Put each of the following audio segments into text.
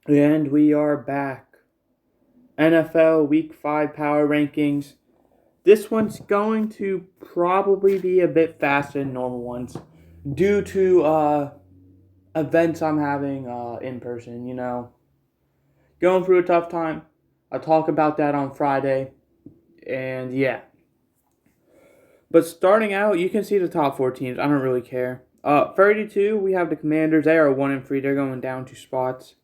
And we are back. NFL Week 5 Power Rankings. This one's going to probably be a bit faster than normal ones due to events I'm having in person, Going through a tough time. I'll talk about that on Friday. And yeah. But starting out, you can see the top 4 teams. I don't really care. 32, we have the Commanders. They are 1-3. They're going down 2 spots.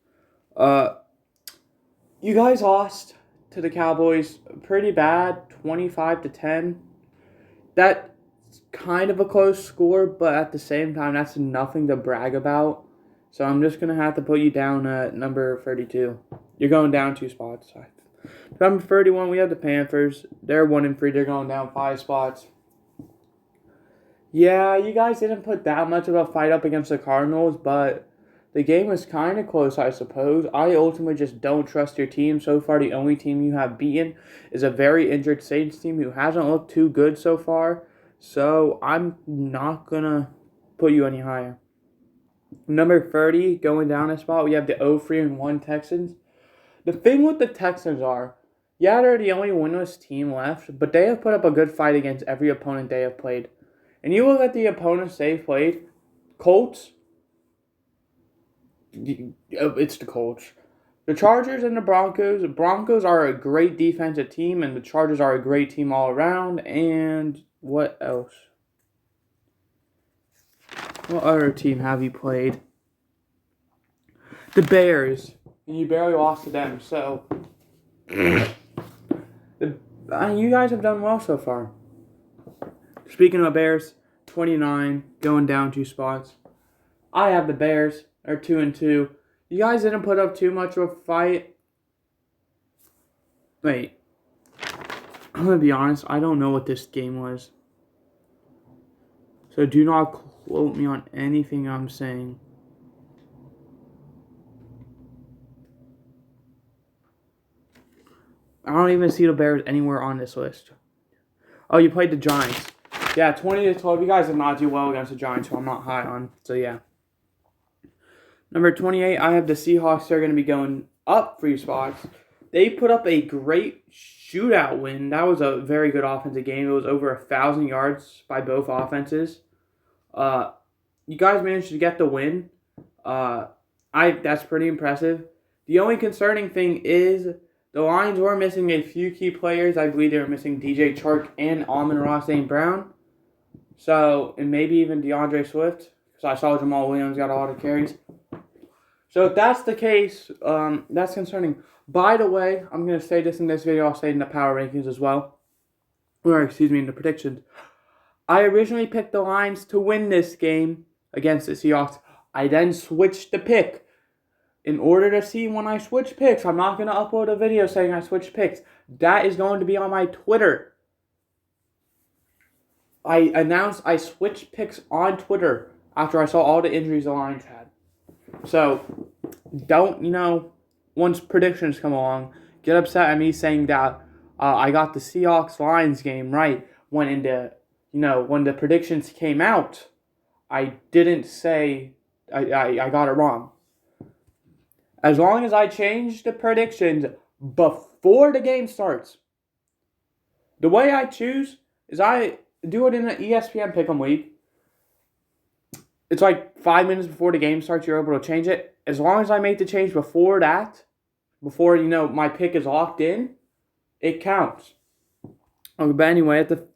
You guys lost to the Cowboys pretty bad, 25-10. That's kind of a close score, but at the same time, that's nothing to brag about. So I'm just going to have to put you down at number 32. You're going down 2 spots. Number 31, we have the Panthers. They're 1-3. They're going down 5 spots. Yeah, you guys didn't put that much of a fight up against the Cardinals, but the game was kind of close, I suppose. I ultimately just don't trust your team. So far, the only team you have beaten is a very injured Saints team who hasn't looked too good so far. So I'm not going to put you any higher. Number 30, going down a spot, we have the 0-3-1 Texans. The thing with the Texans are, yeah, they're the only winless team left, but they have put up a good fight against every opponent they have played. And you look at the opponents they've played, Colts, it's the Colts. The Chargers and the Broncos. The Broncos are a great defensive team, and the Chargers are a great team all around. And what else? What other team have you played? The Bears. And you barely lost to them, so you guys have done well so far. Speaking of Bears, 29, going down 2 spots. I have the Bears. They're 2-2. You guys didn't put up too much of a fight. Wait. I'm going to be honest. I don't know what this game was. So do not quote me on anything I'm saying. I don't even see the Bears anywhere on this list. Oh, you played the Giants. Yeah, 20-12. You guys did not do well against the Giants, who I'm not high on. So, yeah. Number 28, I have the Seahawks. They're going to be going up 3 spots. They put up a great shootout win. That was a very good offensive game. It was over 1,000 yards by both offenses. You guys managed to get the win. That's pretty impressive. The only concerning thing is the Lions were missing a few key players. I believe they were missing DJ Chark and Amon-Ra St. Brown. So, and maybe even DeAndre Swift, because I saw Jamal Williams got a lot of carries. So if that's the case, that's concerning. By the way, I'm going to say this in this video. I'll say it in the power rankings as well. Or, in the predictions. I originally picked the Lions to win this game against the Seahawks. I then switched the pick. In order to see when I switch picks, I'm not going to upload a video saying I switched picks. That is going to be on my Twitter. I announced I switched picks on Twitter after I saw all the injuries the Lions had. So, don't, once predictions come along, get upset at me saying that I got the Seahawks-Lions game right when when the predictions came out, I didn't say I got it wrong. As long as I change the predictions before the game starts, the way I choose is I do it in an ESPN Pick'em Week. It's like 5 minutes before the game starts, you're able to change it. As long as I make the change before that, before, my pick is locked in, it counts. Okay, but anyway, at the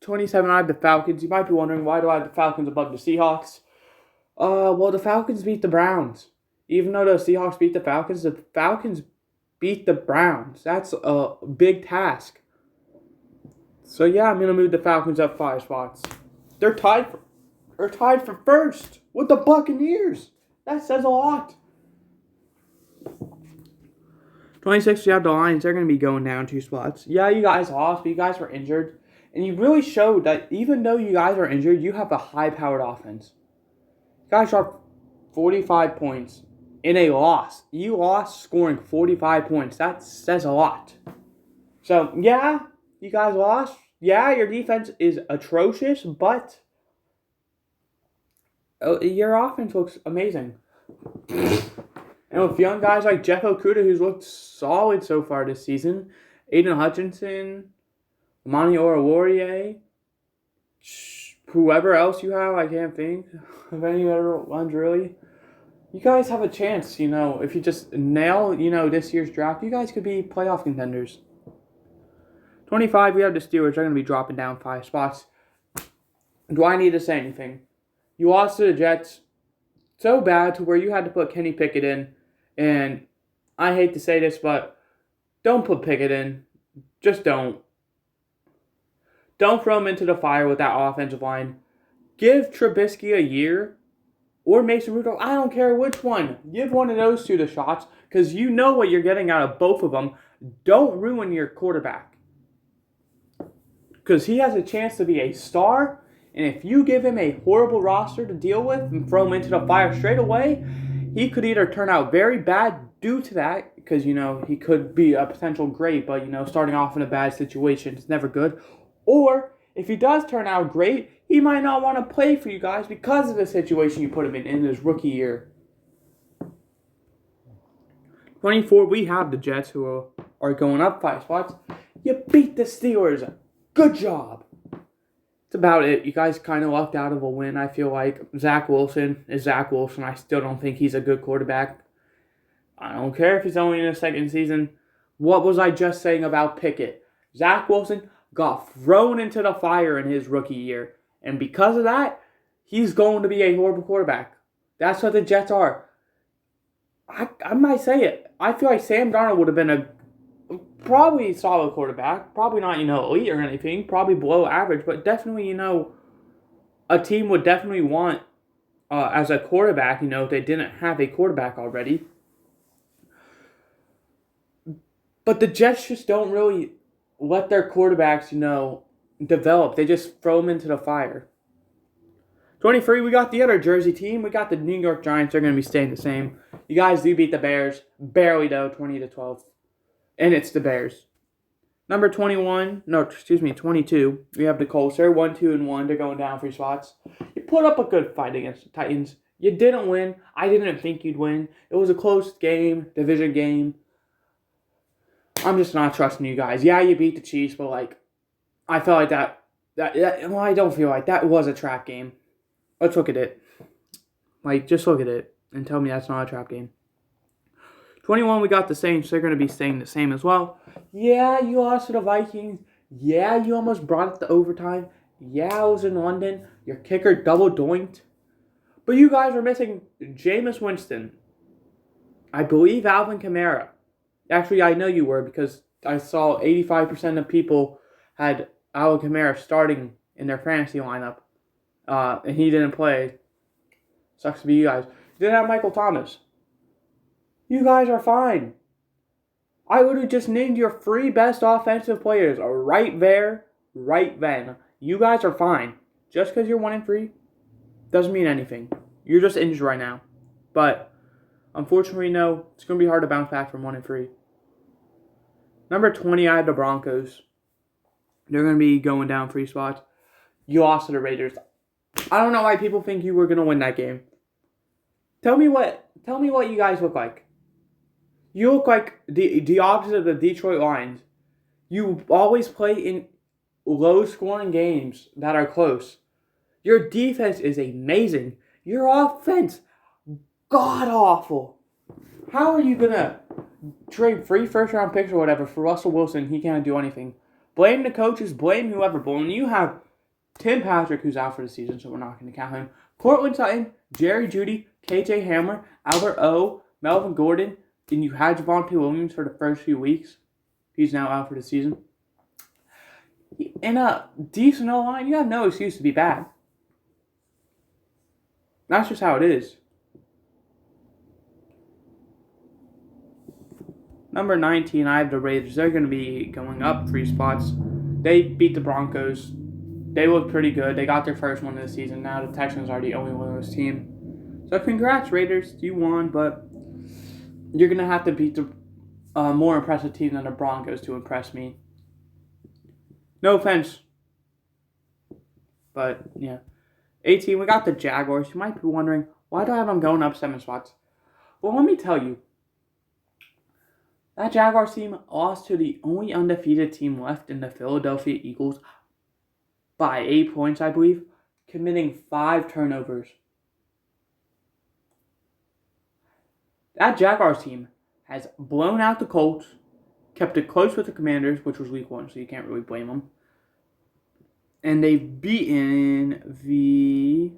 27, I have the Falcons. You might be wondering, why do I have the Falcons above the Seahawks? Well, the Falcons beat the Browns. Even though the Seahawks beat the Falcons beat the Browns. That's a big task. So yeah, I'm gonna move the Falcons up 5 spots. They're tied for first with the Buccaneers. That says a lot. 26, you have the Lions. They're gonna be going down 2 spots. Yeah, you guys lost, but you guys were injured, and you really showed that even though you guys are injured, you have a high-powered offense. You guys dropped 45 points in a loss. You lost scoring 45 points. That says a lot. So, yeah, you guys lost. Yeah, your defense is atrocious, but your offense looks amazing. And with young guys like Jeff Okuda, who's looked solid so far this season, Aiden Hutchinson, Monty Oruwariye, whoever else you have, I can't think of any other ones really. You guys have a chance, if you just nail, this year's draft, you guys could be playoff contenders. 25, we have the Steelers. They're going to be dropping down 5 spots. Do I need to say anything? You lost to the Jets so bad to where you had to put Kenny Pickett in. And I hate to say this, but don't put Pickett in. Just don't. Don't throw him into the fire with that offensive line. Give Trubisky a year. Or Mason Rudolph. I don't care which one. Give one of those two the shots. Because you know what you're getting out of both of them. Don't ruin your quarterback. Because he has a chance to be a star. And if you give him a horrible roster to deal with and throw him into the fire straight away, he could either turn out very bad due to that. Because, he could be a potential great. But, starting off in a bad situation is never good. Or, if he does turn out great, he might not want to play for you guys because of the situation you put him in his rookie year. 24, we have the Jets who are going up 5 spots. You beat the Steelers. Good job. That's about it. You guys kind of lucked out of a win, I feel like. Zach Wilson is Zach Wilson. I still don't think he's a good quarterback. I don't care if he's only in his second season. What was I just saying about Pickett? Zach Wilson got thrown into the fire in his rookie year. And because of that, he's going to be a horrible quarterback. That's what the Jets are. I might say it. I feel like Sam Darnold would have been a probably solid quarterback. Probably not, elite or anything. Probably below average. But definitely, a team would definitely want as a quarterback, if they didn't have a quarterback already. But the Jets just don't really let their quarterbacks, develop. They just throw them into the fire. 23, we got the other Jersey team. We got the New York Giants. They're going to be staying the same. You guys do beat the Bears. Barely, though, 20-12. And it's the Bears. Number 22. We have the Colts. They're 1-2-1. They're going down 3 spots. You put up a good fight against the Titans. You didn't win. I didn't think you'd win. It was a close game, division game. I'm just not trusting you guys. Yeah, you beat the Chiefs, but, I felt like that I don't feel like that was a trap game. Let's look at it. Just look at it and tell me that's not a trap game. 21, we got the Saints. They're going to be staying the same as well. Yeah, you lost to the Vikings. Yeah, you almost brought it to overtime. Yeah, I was in London. Your kicker double doinked. But you guys were missing Jameis Winston. I believe Alvin Kamara. Actually, I know you were because I saw 85% of people had Alvin Kamara starting in their fantasy lineup. And he didn't play. Sucks to be you guys. You didn't have Michael Thomas. You guys are fine. I would have just named your 3 best offensive players right there, right then. You guys are fine. Just because you're 1-3 doesn't mean anything. You're just injured right now. But unfortunately, no, it's going to be hard to bounce back from 1-3. Number 20, I have the Broncos. They're going to be going down 3 spots. You lost to the Raiders. I don't know why people think you were going to win that game. Tell me what you guys look like. You look like the opposite of the Detroit Lions. You always play in low-scoring games that are close. Your defense is amazing. Your offense, god-awful. How are you going to trade 3 first-round picks or whatever for Russell Wilson? He can't do anything. Blame the coaches, blame whoever. But when you have Tim Patrick, who's out for the season, so we're not going to count him, Cortland Sutton, Jerry Jeudy, KJ Hamler, Albert O, Melvin Gordon, and you had Javonte Williams for the first few weeks. He's now out for the season. In a decent O-line, you have no excuse to be bad. That's just how it is. Number 19, I have the Raiders. They're going to be going up 3 spots. They beat the Broncos. They look pretty good. They got their first one of the season. Now the Texans are the only winless team. So congrats, Raiders. You won, but you're going to have to beat the more impressive team than the Broncos to impress me. No offense. But, yeah. 18, we got the Jaguars. You might be wondering, why do I have them going up 7 spots? Well, let me tell you, that Jaguars team lost to the only undefeated team left in the Philadelphia Eagles by 8 points, I believe, committing 5 turnovers. That Jaguars team has blown out the Colts, kept it close with the Commanders, which was week 1, so you can't really blame them. And they've beaten the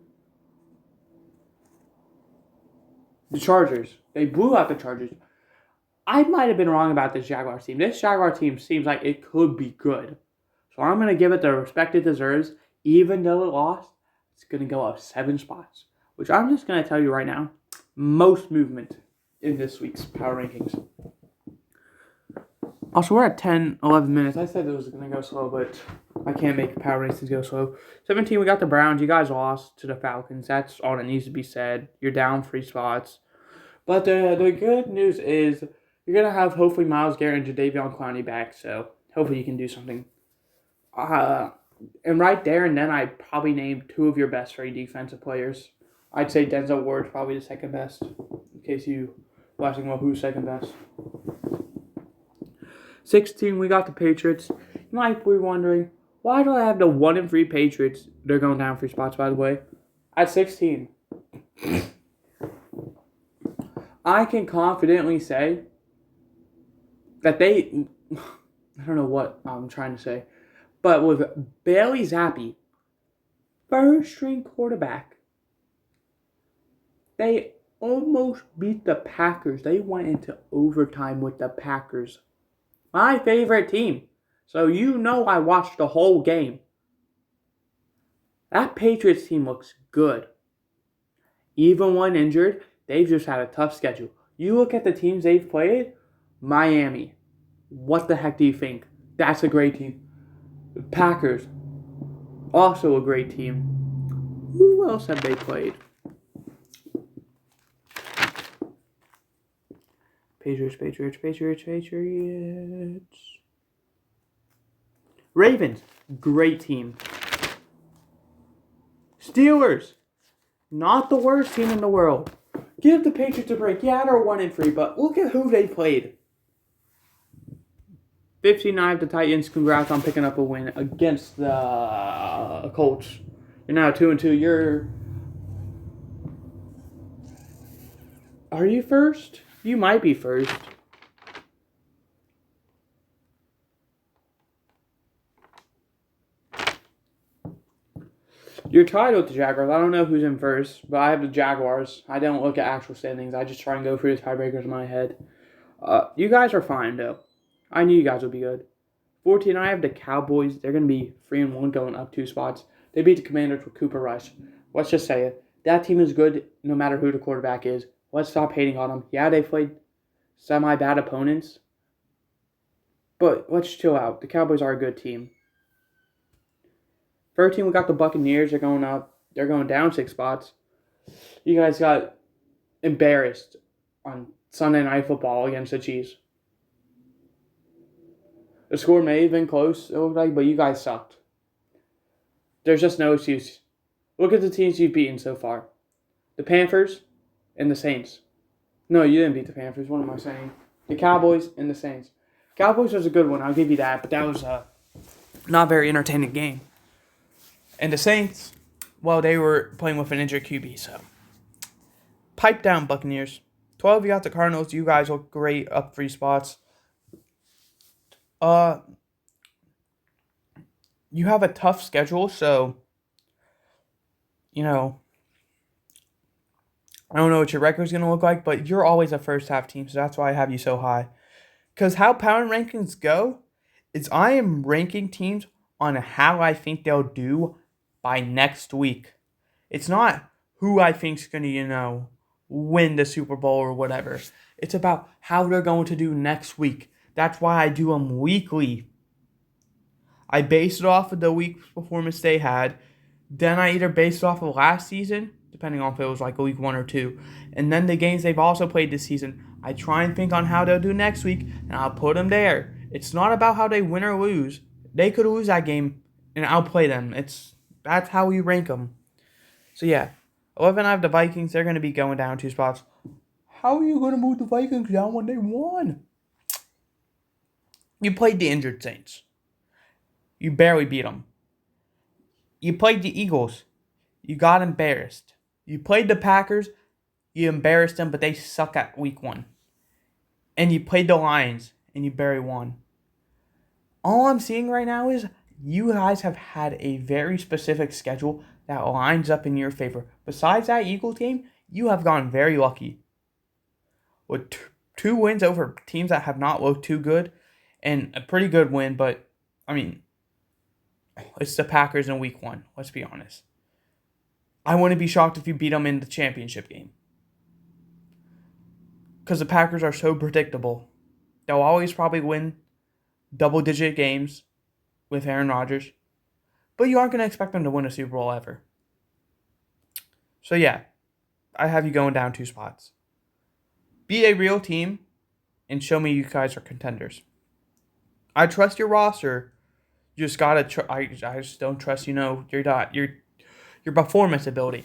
Chargers. They blew out the Chargers. I might have been wrong about this Jaguars team. This Jaguars team seems like it could be good. So I'm going to give it the respect it deserves. Even though it lost, it's going to go up 7 spots. Which I'm just going to tell you right now, most movement in this week's power rankings. Also, we're at 10, 11 minutes. I said it was going to go slow, but I can't make power rankings go slow. 17, we got the Browns. You guys lost to the Falcons. That's all that needs to be said. You're down 3 spots. But the good news is you're going to have hopefully Myles Garrett and Jadeveon Clowney back. So hopefully you can do something. And right there and then, I'd probably name 2 of your best 3 defensive players. I'd say Denzel Ward's probably the second best. In case you watching, well, who's second best? 16, we got the Patriots. You might be wondering, why do I have the 1-3 Patriots? They're going down 3 spots, by the way. At 16. I can confidently say that they... I don't know what I'm trying to say. But with Bailey Zappi, first-string quarterback, they almost beat the Packers. They went into overtime with the Packers. My favorite team. So you know I watched the whole game. That Patriots team looks good. Even when injured, they've just had a tough schedule. You look at the teams they've played, Miami. What the heck do you think? That's a great team. The Packers, also a great team. Who else have they played? Patriots. Ravens, great team. Steelers, not the worst team in the world. Give the Patriots a break. Yeah, they're 1-3, but look at who they played. 59 the Titans. Congrats on picking up a win against the Colts. You're now 2-2. Are you first? You might be first. You're tied with the Jaguars. I don't know who's in first, but I have the Jaguars. I don't look at actual standings. I just try and go through the tiebreakers in my head. You guys are fine, though. I knew you guys would be good. 14, I have the Cowboys. They're going to be 3-1 going up 2 spots. They beat the Commanders with Cooper Rush. Let's just say it. That team is good no matter who the quarterback is. Let's stop hating on them. Yeah, they played semi-bad opponents. But let's chill out. The Cowboys are a good team. 13, we got the Buccaneers. They're going up. They're going down 6 spots. You guys got embarrassed on Sunday Night Football against the Chiefs. The score may have been close, it looked like, but you guys sucked. There's just no excuse. Look at the teams you've beaten so far. The Panthers and the Saints. No, you didn't beat the Panthers. What am I saying? The Cowboys and the Saints. Cowboys was a good one, I'll give you that, but that was a not very entertaining game. And the Saints, well, they were playing with an injured QB, so. Pipe down, Buccaneers. 12, you got the Cardinals. You guys look great, up 3 spots. You have a tough schedule, so, I don't know what your record's going to look like, but you're always a first-half team, so that's why I have you so high. Because how power rankings go is I am ranking teams on how I think they'll do by next week. It's not who I think's going to, win the Super Bowl or whatever. It's about how they're going to do next week. That's why I do them weekly. I base it off of the week's performance they had. Then I either base it off of last season, depending on if it was like a week 1 or 2. And then the games they've also played this season. I try and think on how they'll do next week, and I'll put them there. It's not about how they win or lose. They could lose that game, and I'll play them. That's how we rank them. So yeah, 11, I have the Vikings. They're going to be going down 2 spots. how are you going to move the Vikings down when they won? You played the injured Saints. You barely beat them. You played the Eagles. You got embarrassed. You played the Packers. You embarrassed them, but they suck at week 1. And you played the Lions, and you barely won. All I'm seeing right now is you guys have had a very specific schedule that lines up in your favor. Besides that Eagles game, you have gone very lucky. With 2 wins over teams that have not looked too good, and a pretty good win, but, I mean, it's the Packers in week 1, let's be honest. I wouldn't be shocked if you beat them in the championship game. Because the Packers are so predictable. They'll always probably win double-digit games with Aaron Rodgers. But you aren't going to expect them to win a Super Bowl ever. So yeah, I have you going down 2 spots. Be a real team and show me you guys are contenders. I trust your roster. You just gotta. I just don't trust your performance ability.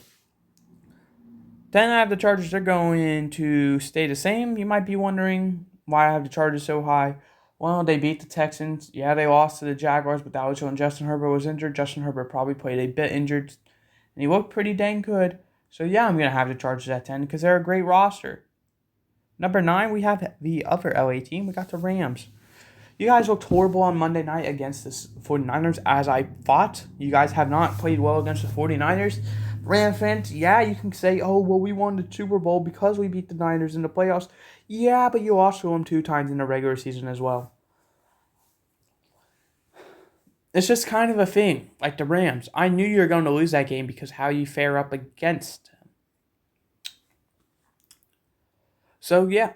Then I have the Chargers. They're going to stay the same. You might be wondering why I have the Chargers so high. Well, they beat the Texans. Yeah, they lost to the Jaguars, but that was when Justin Herbert was injured. Justin Herbert probably played a bit injured, and he looked pretty dang good. So yeah, I'm gonna have the Chargers at 10 because they're a great roster. Number 9, we have the other LA team. We got the Rams. You guys looked horrible on Monday night against the 49ers, as I thought. You guys have not played well against the 49ers. Ram fans, yeah, you can say, oh, well, we won the Super Bowl because we beat the Niners in the playoffs. Yeah, but you lost to them 2 times in the regular season as well. It's just kind of a thing, like the Rams. I knew you were going to lose that game because how you fare up against them. So, yeah,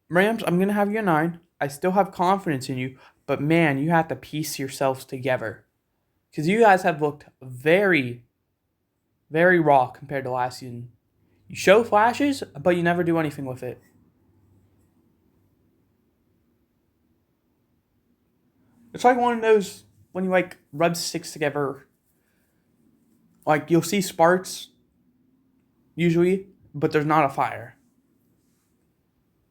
Rams, I'm going to have you a 9. I still have confidence in you, but man, you have to piece yourselves together. Because you guys have looked very, very raw compared to last season. You show flashes, but you never do anything with it. It's like one of those, when you rub sticks together, you'll see sparks, usually, but there's not a fire.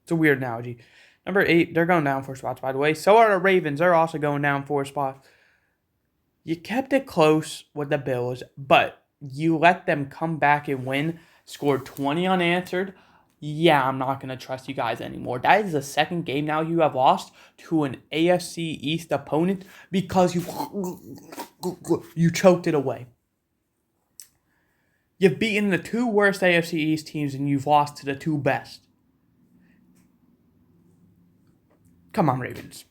It's a weird analogy. Number 8, they're going down 4 spots, by the way. So are the Ravens. They're also going down 4 spots. You kept it close with the Bills, but you let them come back and win. Scored 20 unanswered. Yeah, I'm not going to trust you guys anymore. That is the second game now you have lost to an AFC East opponent because you choked it away. You've beaten the 2 worst AFC East teams and you've lost to the 2 best. Come on, Ravens.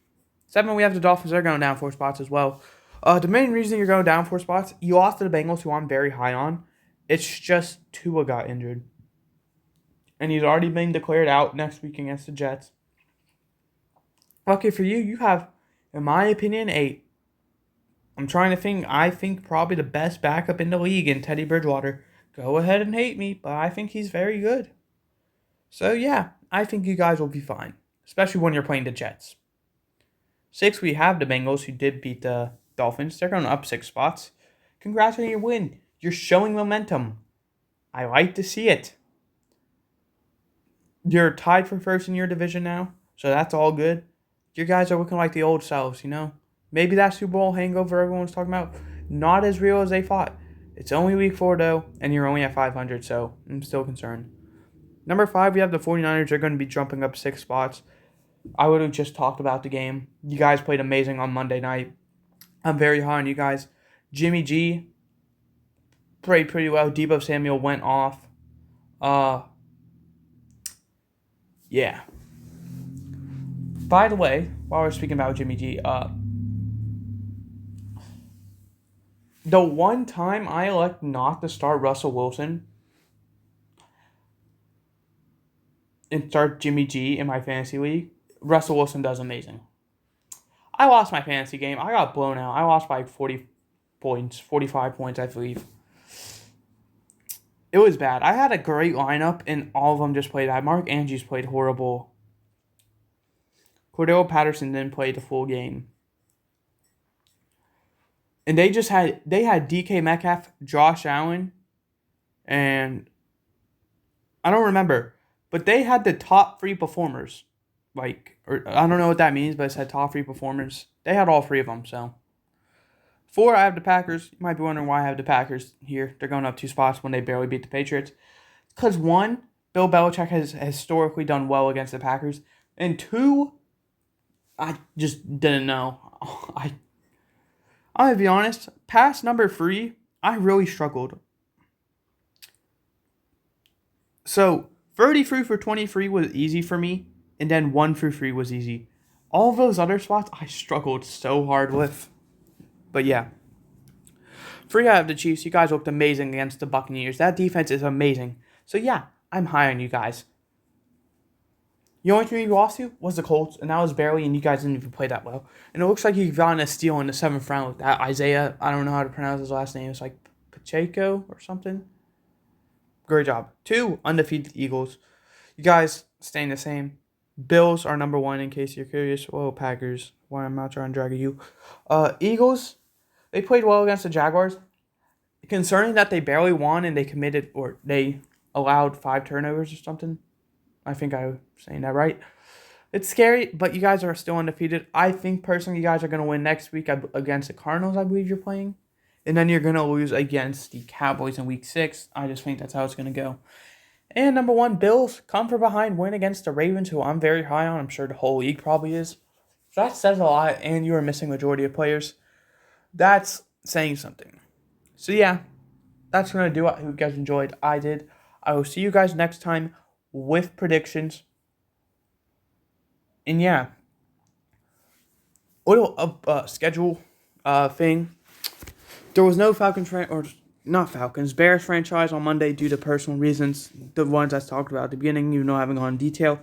7, we have the Dolphins. They're going down 4 spots as well. The main reason you're going down 4 spots, you lost to the Bengals, who I'm very high on. It's just Tua got injured. And he's already been declared out next week against the Jets. Lucky for you, you have, in my opinion, I'm trying to think, I think probably the best backup in the league in Teddy Bridgewater. Go ahead and hate me, but I think he's very good. So yeah, I think you guys will be fine. Especially when you're playing the Jets. 6, we have the Bengals, who did beat the Dolphins. They're going up 6 spots. Congrats on your win. You're showing momentum. I like to see it. You're tied for first in your division now, so that's all good. You guys are looking like the old selves, Maybe that Super Bowl hangover everyone's talking about, not as real as they thought. It's only week 4, though, and you're only at 500, so I'm still concerned. Number 5, we have the 49ers. They're going to be jumping up 6 spots. I would have just talked about the game. You guys played amazing on Monday night. I'm very high on you guys. Jimmy G played pretty well. Deebo Samuel went off. Yeah. By the way, while we're speaking about Jimmy G, the one time I elect not to start Russell Wilson and start Jimmy G in my fantasy league, Russell Wilson does amazing. I lost my fantasy game. I got blown out. I lost by 40 points, 45 points, I believe. It was bad. I had a great lineup, and all of them just played bad. Mark Andrews played horrible. Cordell Patterson didn't play the full game. And they had DK Metcalf, Josh Allen, and I don't remember, But they had the top 3 performers. Like, or I don't know what that means, but it said top 3 performers. They had all 3 of them, so. 4, I have the Packers. You might be wondering why I have the Packers here. They're going up 2 spots when they barely beat the Patriots. Because 1, Bill Belichick has historically done well against the Packers. And 2, I just didn't know. I'm going to be honest. Past number 3, I really struggled. So, 33 for 23 was easy for me. And then 1 for 3 was easy. All of those other spots, I struggled so hard with. But yeah. 3, I have the Chiefs. You guys looked amazing against the Buccaneers. That defense is amazing. So yeah, I'm high on you guys. The only team you lost to was the Colts, and that was barely, and you guys didn't even play that well. And it looks like you got a steal in the 7th round with that Isaiah. I don't know how to pronounce his last name. It's like Pacheco or something. Great job. 2, undefeated Eagles. You guys staying the same. Bills are number 1 in case you're curious. Whoa, Packers. Why I'm not trying to drag you. Eagles, they played well against the Jaguars. Concerning that they barely won and they allowed 5 turnovers or something. I think I was saying that right. It's scary, but you guys are still undefeated. I think personally you guys are going to win next week against the Cardinals, I believe you're playing. And then you're going to lose against the Cowboys in week 6. I just think that's how it's going to go. And number 1, Bills come from behind, win against the Ravens, who I'm very high on. I'm sure the whole league probably is. So that says a lot, and you are missing majority of players. That's saying something. So yeah, that's going to do it. I hope you guys enjoyed. I did. I will see you guys next time with predictions. And yeah, little schedule thing. There was no Bears franchise on Monday due to personal reasons. The ones I talked about at the beginning, even though I haven't gone in detail.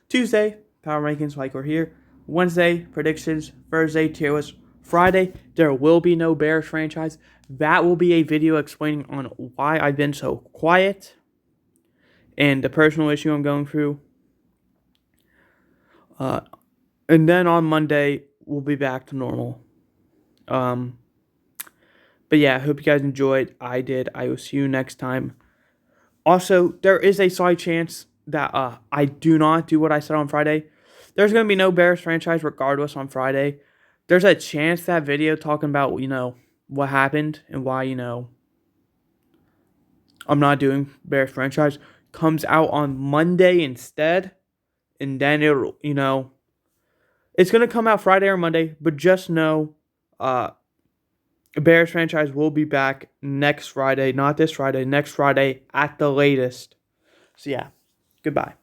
Tuesday, power rankings like we're here. Wednesday, predictions. Thursday, tier list. Friday, there will be no Bears franchise. That will be a video explaining on why I've been so quiet and the personal issue I'm going through. And then on Monday, we'll be back to normal. But yeah, I hope you guys enjoyed. I did. I will see you next time. Also, there is a slight chance that I do not do what I said on Friday. There's going to be no Bears franchise regardless on Friday. There's a chance that video talking about, what happened and why, I'm not doing Bears franchise comes out on Monday instead. And then it'll, it's going to come out Friday or Monday, but just know Bears franchise will be back next Friday, not this Friday, next Friday at the latest. So yeah, goodbye.